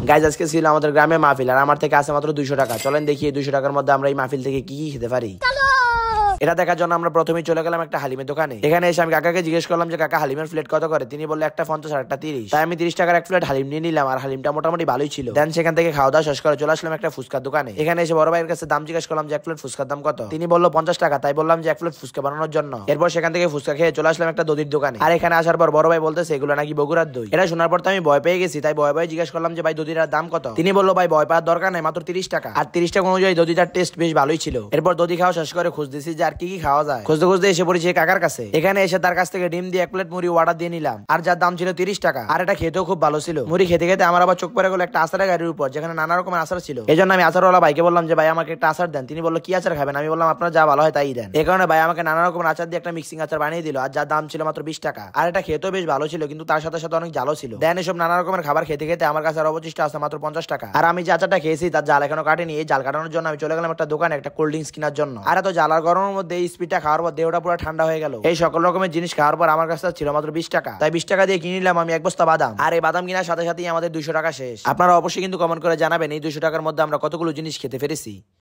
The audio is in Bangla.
গাইজ আজকে ছিল আমাদের গ্রামে মাহফিল, আর আমার থেকে আছে মাত্র 200 টাকা। চলেন দেখি এই 200 টাকার মধ্যে আমরা এই মাহফিল থেকে কি কি খেতে পারি। এটা দেখার জন্য আমরা প্রথমেই চলে গেলাম একটা হালিমের দোকানে। এখানে এসে আমি কাকাকে জিজ্ঞেস করলাম যে কাকা হালিমের প্লেট কত করে। তিনি বললে একটা 50 আর একটা 30। তাই আমি 30 টাকার এক প্লেট হালিম নিয়ে নিলাম, আর হালিমটা মোটামুটি ভালোই ছিল। দেন সেখান থেকে খাওয়া দাওয়া শেষ করে চলে আসলাম একটা ফুচকার দোকানে। এখানে এসে বড় ভাইয়ের কাছে দাম জিজ্ঞেস করলাম যে এক প্লেট ফুচকার দাম কত। তিনি বললো 50 টাকা। তাই বললাম যে এক প্লেট ফুচকা বানানোর জন্য। এরপর সেখান থেকে ফুচকা খেয়ে চলে আসলাম একটা দধির দোকানে। আর এখানে আসার পর বড় ভাই বলতেছে এগুলো নাকি বগুড়ার দই। এটা শোনার পর তো আমি ভয় পেয়ে গেছি। তাই ভয় জিজ্ঞেস করলাম যে ভাই দধিটার দাম কত। তিনি বললো ভাই ভয় পাওয়ার দরকার নাই, মাত্র 30 টাকা। আর 30 টাকা অনুযায়ী দধিটার টেস্ট বেশ ভালোই ছিল। এরপর দধি খাওয়া শেষ করে খুঁজতেছি যে আর কি কি খাওয়া যায়। খুঁজতে খুঁজতে এসে পড়েছি কাকার কাছে। এখানে এসে তার কাছ থেকে ডিম দিয়ে এক প্লেট মুড়ি অর্ডার দিয়ে নিলাম, আর যার দাম ছিল 30 টাকা। আর এটা খেতেও খুব ভালো ছিল। মুড়ি খেতে খেতে আমার আবার চোখ পড়ে গেল একটা আচারের গাড়ির উপর, যেখানে নানা রকমের আচার ছিল। এই জন্য আমি আচারওয়ালা ভাইকে বললাম যে ভাই আমাকে একটা আচার দেন। তিনি বললো কি আচার খাবেন। আমি বললাম আপনার যা ভালো হয় তাই দেন। এই কারণে ভাই আমাকে নানা রকমের আচার দিয়ে একটা মিক্সিং আচার বানিয়ে দিল, আর যার দাম ছিল মাত্র 20 টাকা। আর এটা খেতেও বেশ ভালো ছিল, কিন্তু তার সাথে সাথে অনেক জালও ছিল। দেন এসব নানা রকমের খাবার খেতে খেতে আমার কাছে আর অবশিষ্ট আছে মাত্র 50 টাকা। আর আমি যে আচারটা খেয়েছি তার জাল এখনো কাটেনি। এই জাল কাটানোর জন্য আমি চলে গেলাম একটা দোকানে একটা কোল্ড ড্রিঙ্কস কেনার জন্য। আর এত জ্বালার গরমের মধ্যে এই স্পিডটা খাওয়ার পর দেহটা পুরো ঠান্ডা হয়ে গেল। এই সকল রকমের জিনিস খাওয়ার পর আমার কাছে ছিল মাত্র 20 টাকা। তাই 20 টাকা দিয়ে কিনে নিলাম আমি এক বস্তা বাদাম। আর এই বাদাম কেনার সাথে সাথেই আমাদের 200 টাকা শেষ। আপনারা অবশ্যই কিন্তু কমেন্ট করে জানাবেন এই 200 টাকার মধ্যে আমরা কতগুলো জিনিস খেতে পেরেছি।